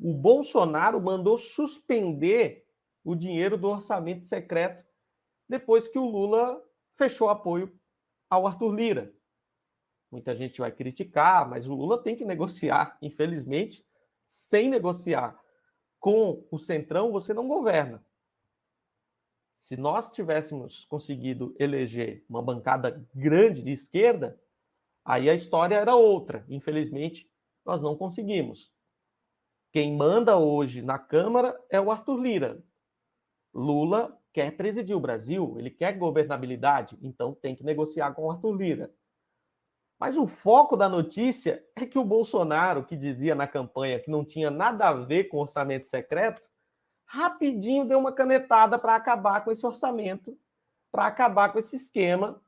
O Bolsonaro mandou suspender o dinheiro do orçamento secreto depois que o Lula fechou apoio ao Arthur Lira. Muita gente vai criticar, mas o Lula tem que negociar. Infelizmente, sem negociar com o Centrão, você não governa. Se nós tivéssemos conseguido eleger uma bancada grande de esquerda, aí a história era outra. Infelizmente, nós não conseguimos. Quem manda hoje na Câmara é o Arthur Lira. Lula quer presidir o Brasil, ele quer governabilidade, então tem que negociar com o Arthur Lira. Mas o foco da notícia é que o Bolsonaro, que dizia na campanha que não tinha nada a ver com orçamento secreto, rapidinho deu uma canetada para acabar com esse orçamento, para acabar com esse esquema,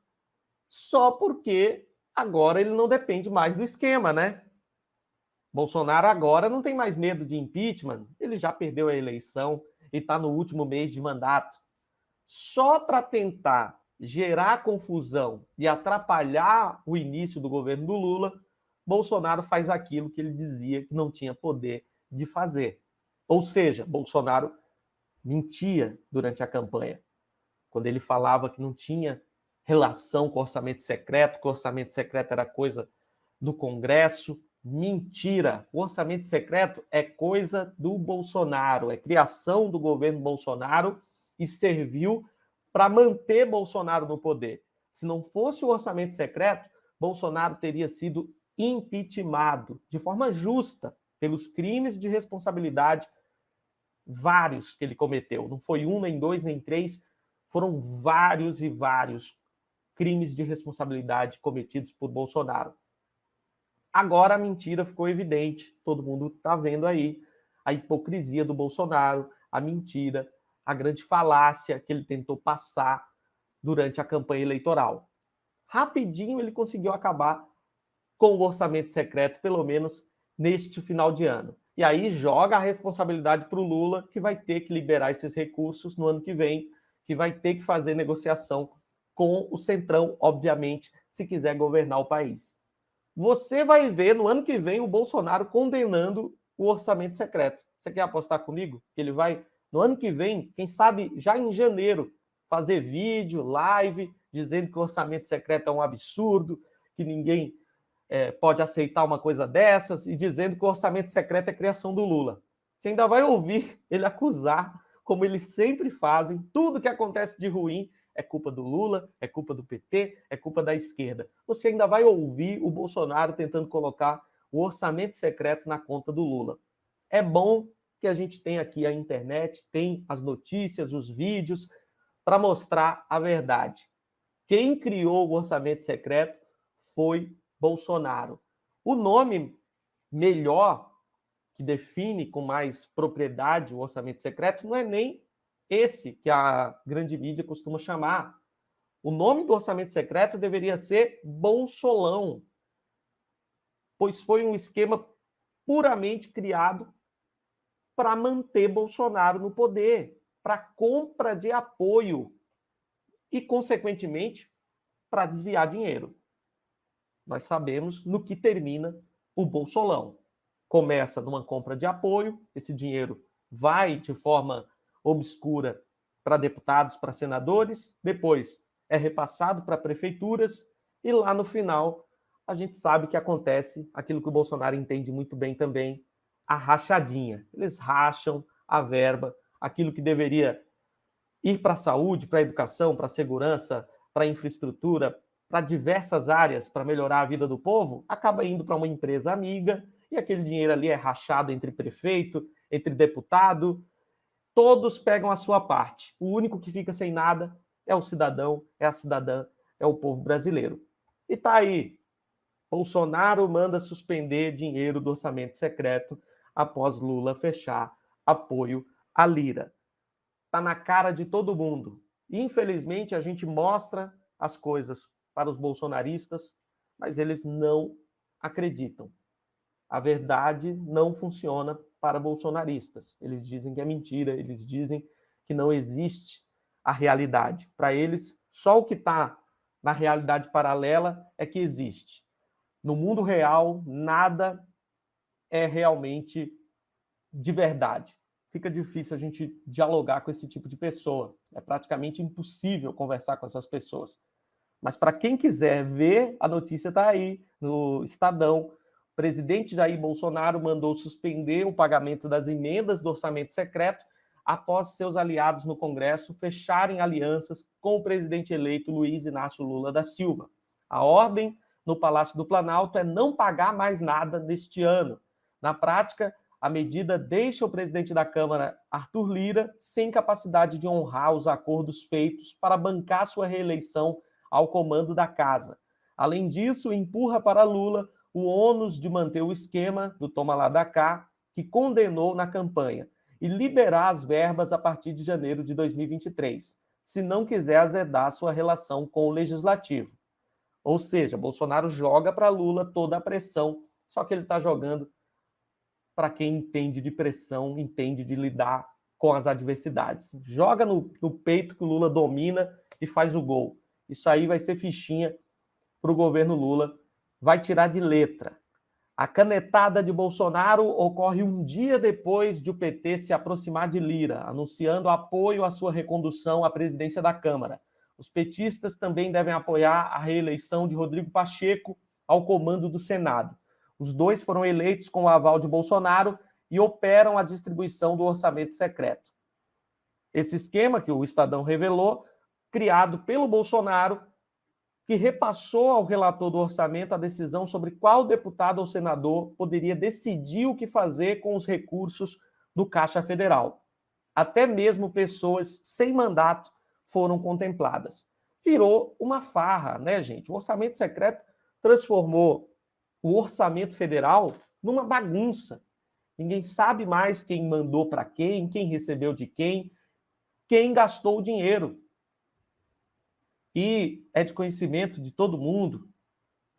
só porque agora ele não depende mais do esquema, né? Bolsonaro agora não tem mais medo de impeachment, ele já perdeu a eleição e está no último mês de mandato. Só para tentar gerar confusão e atrapalhar o início do governo do Lula, Bolsonaro faz aquilo que ele dizia que não tinha poder de fazer. Ou seja, Bolsonaro mentia durante a campanha, quando ele falava que não tinha relação com o orçamento secreto, que o orçamento secreto era coisa do Congresso. Mentira! O orçamento secreto é coisa do Bolsonaro, é criação do governo Bolsonaro e serviu para manter Bolsonaro no poder. Se não fosse o orçamento secreto, Bolsonaro teria sido impeachmentado de forma justa pelos crimes de responsabilidade vários que ele cometeu. Não foi um, nem dois, nem três, foram vários e vários crimes de responsabilidade cometidos por Bolsonaro. Agora a mentira ficou evidente, todo mundo está vendo aí a hipocrisia do Bolsonaro, a mentira, a grande falácia que ele tentou passar durante a campanha eleitoral. Rapidinho ele conseguiu acabar com o orçamento secreto, pelo menos neste final de ano. E aí joga a responsabilidade para o Lula, que vai ter que liberar esses recursos no ano que vem, que vai ter que fazer negociação com o Centrão, obviamente, se quiser governar o país. Você vai ver no ano que vem o Bolsonaro condenando o orçamento secreto. Você quer apostar comigo? Que ele vai, no ano que vem, quem sabe já em janeiro, fazer vídeo, live, dizendo que o orçamento secreto é um absurdo, que ninguém pode aceitar uma coisa dessas, e dizendo que o orçamento secreto é criação do Lula. Você ainda vai ouvir ele acusar, como eles sempre fazem, tudo que acontece de ruim é culpa do Lula, é culpa do PT, é culpa da esquerda. Você ainda vai ouvir o Bolsonaro tentando colocar o orçamento secreto na conta do Lula. É bom que a gente tem aqui a internet, tem as notícias, os vídeos, para mostrar a verdade. Quem criou o orçamento secreto foi Bolsonaro. O nome melhor, que define com mais propriedade o orçamento secreto, não é nem esse que a grande mídia costuma chamar. O nome do orçamento secreto deveria ser Bolsolão, pois foi um esquema puramente criado para manter Bolsonaro no poder, para compra de apoio e, consequentemente, para desviar dinheiro. Nós sabemos no que termina o Bolsolão. Começa numa compra de apoio, esse dinheiro vai de forma obscura para deputados, para senadores, depois é repassado para prefeituras e lá no final a gente sabe que acontece aquilo que o Bolsonaro entende muito bem também, a rachadinha. Eles racham a verba, aquilo que deveria ir para a saúde, para a educação, para a segurança, para a infraestrutura, para diversas áreas para melhorar a vida do povo, acaba indo para uma empresa amiga e aquele dinheiro ali é rachado entre prefeito, entre deputado, todos pegam a sua parte. O único que fica sem nada é o cidadão, é a cidadã, é o povo brasileiro. E tá aí, Bolsonaro manda suspender dinheiro do orçamento secreto após Lula fechar apoio à Lira. Está na cara de todo mundo. Infelizmente, a gente mostra as coisas para os bolsonaristas, mas eles não acreditam. A verdade não funciona para bolsonaristas. Eles dizem que é mentira, eles dizem que não existe a realidade. Para eles, só o que está na realidade paralela é que existe. No mundo real, nada é realmente de verdade. Fica difícil a gente dialogar com esse tipo de pessoa. É praticamente impossível conversar com essas pessoas. Mas para quem quiser ver, a notícia está aí no Estadão. O presidente Jair Bolsonaro mandou suspender o pagamento das emendas do orçamento secreto após seus aliados no Congresso fecharem alianças com o presidente eleito Luiz Inácio Lula da Silva. A ordem no Palácio do Planalto é não pagar mais nada neste ano. Na prática, a medida deixa o presidente da Câmara, Arthur Lira, sem capacidade de honrar os acordos feitos para bancar sua reeleição ao comando da casa. Além disso, empurra para Lula o ônus de manter o esquema do toma lá da cá, que condenou na campanha, e liberar as verbas a partir de janeiro de 2023, se não quiser azedar sua relação com o Legislativo. Ou seja, Bolsonaro joga para Lula toda a pressão, só que ele está jogando para quem entende de pressão, entende de lidar com as adversidades. Joga no peito que o Lula domina e faz o gol. Isso aí vai ser fichinha para o governo Lula, vai tirar de letra. A canetada de Bolsonaro ocorre um dia depois de o PT se aproximar de Lira, anunciando apoio à sua recondução à presidência da Câmara. Os petistas também devem apoiar a reeleição de Rodrigo Pacheco ao comando do Senado. Os dois foram eleitos com o aval de Bolsonaro e operam a distribuição do orçamento secreto. Esse esquema que o Estadão revelou, criado pelo Bolsonaro, que repassou ao relator do orçamento a decisão sobre qual deputado ou senador poderia decidir o que fazer com os recursos do Caixa Federal. Até mesmo pessoas sem mandato foram contempladas. Virou uma farra, né, gente? O orçamento secreto transformou o orçamento federal numa bagunça. Ninguém sabe mais quem mandou para quem recebeu de quem gastou o dinheiro. E é de conhecimento de todo mundo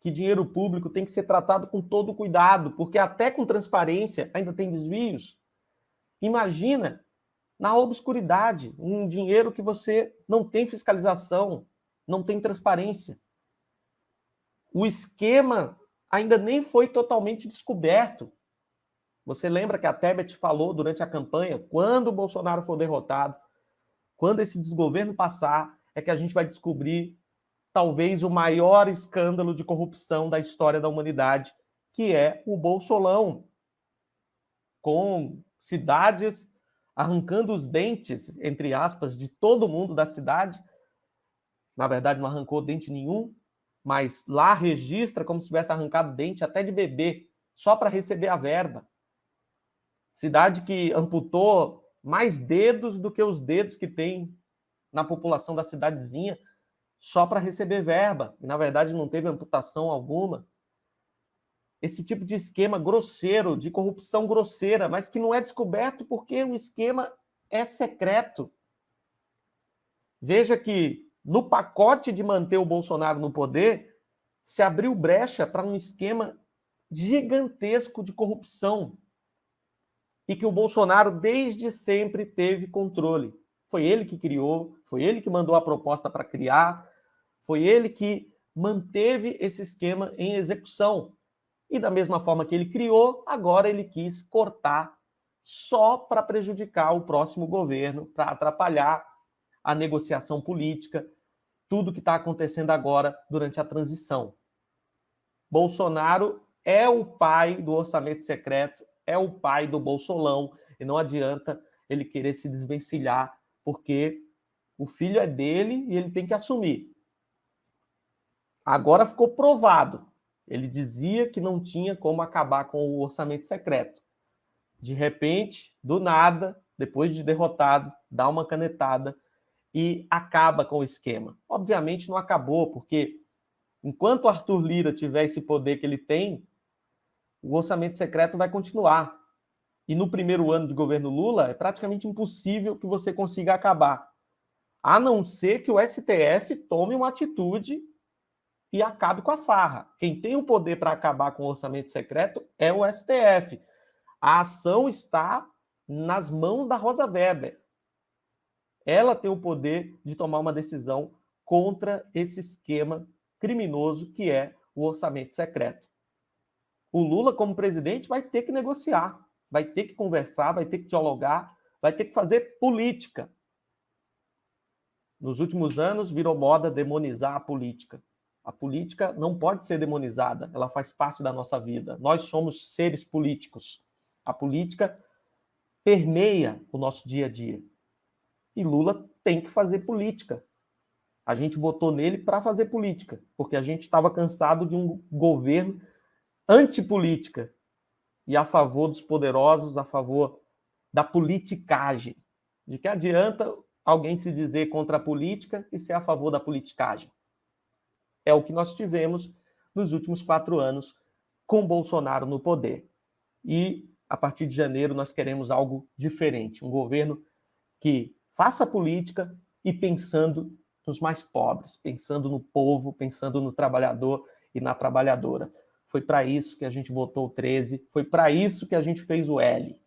que dinheiro público tem que ser tratado com todo cuidado, porque até com transparência ainda tem desvios. Imagina, na obscuridade, um dinheiro que você não tem fiscalização, não tem transparência. O esquema ainda nem foi totalmente descoberto. Você lembra que a Tebet falou durante a campanha, quando o Bolsonaro for derrotado, quando esse desgoverno passar, é que a gente vai descobrir talvez o maior escândalo de corrupção da história da humanidade, que é o Bolsolão, com cidades arrancando os dentes, entre aspas, de todo mundo da cidade. Na verdade, não arrancou dente nenhum, mas lá registra como se tivesse arrancado dente até de bebê, só para receber a verba. Cidade que amputou mais dedos do que os dedos que tem na população da cidadezinha, só para receber verba. E, na verdade, não teve amputação alguma. Esse tipo de esquema grosseiro, de corrupção grosseira, mas que não é descoberto porque o esquema é secreto. Veja que, no pacote de manter o Bolsonaro no poder, se abriu brecha para um esquema gigantesco de corrupção e que o Bolsonaro, desde sempre, teve controle. Foi ele que criou, foi ele que mandou a proposta para criar, foi ele que manteve esse esquema em execução. E da mesma forma que ele criou, agora ele quis cortar só para prejudicar o próximo governo, para atrapalhar a negociação política, tudo que está acontecendo agora durante a transição. Bolsonaro é o pai do orçamento secreto, é o pai do Bolsolão, e não adianta ele querer se desvencilhar, porque o filho é dele e ele tem que assumir. Agora ficou provado. Ele dizia que não tinha como acabar com o orçamento secreto. De repente, do nada, depois de derrotado, dá uma canetada e acaba com o esquema. Obviamente não acabou, porque enquanto Arthur Lira tiver esse poder que ele tem, o orçamento secreto vai continuar. E no primeiro ano de governo Lula, é praticamente impossível que você consiga acabar. A não ser que o STF tome uma atitude e acabe com a farra. Quem tem o poder para acabar com o orçamento secreto é o STF. A ação está nas mãos da Rosa Weber. Ela tem o poder de tomar uma decisão contra esse esquema criminoso que é o orçamento secreto. O Lula, como presidente, vai ter que negociar. vai ter que conversar, vai ter que dialogar, vai ter que fazer política. Nos últimos anos, virou moda demonizar a política. A política não pode ser demonizada, ela faz parte da nossa vida. Nós somos seres políticos. A política permeia o nosso dia a dia. E Lula tem que fazer política. A gente votou nele para fazer política, porque a gente estava cansado de um governo antipolítica e a favor dos poderosos, a favor da politicagem. De que adianta alguém se dizer contra a política e ser a favor da politicagem? É o que nós tivemos nos últimos 4 anos com Bolsonaro no poder. E, a partir de janeiro, nós queremos algo diferente. Um governo que faça política e pensando nos mais pobres, pensando no povo, pensando no trabalhador e na trabalhadora. Foi para isso que a gente votou o 13, foi para isso que a gente fez o L.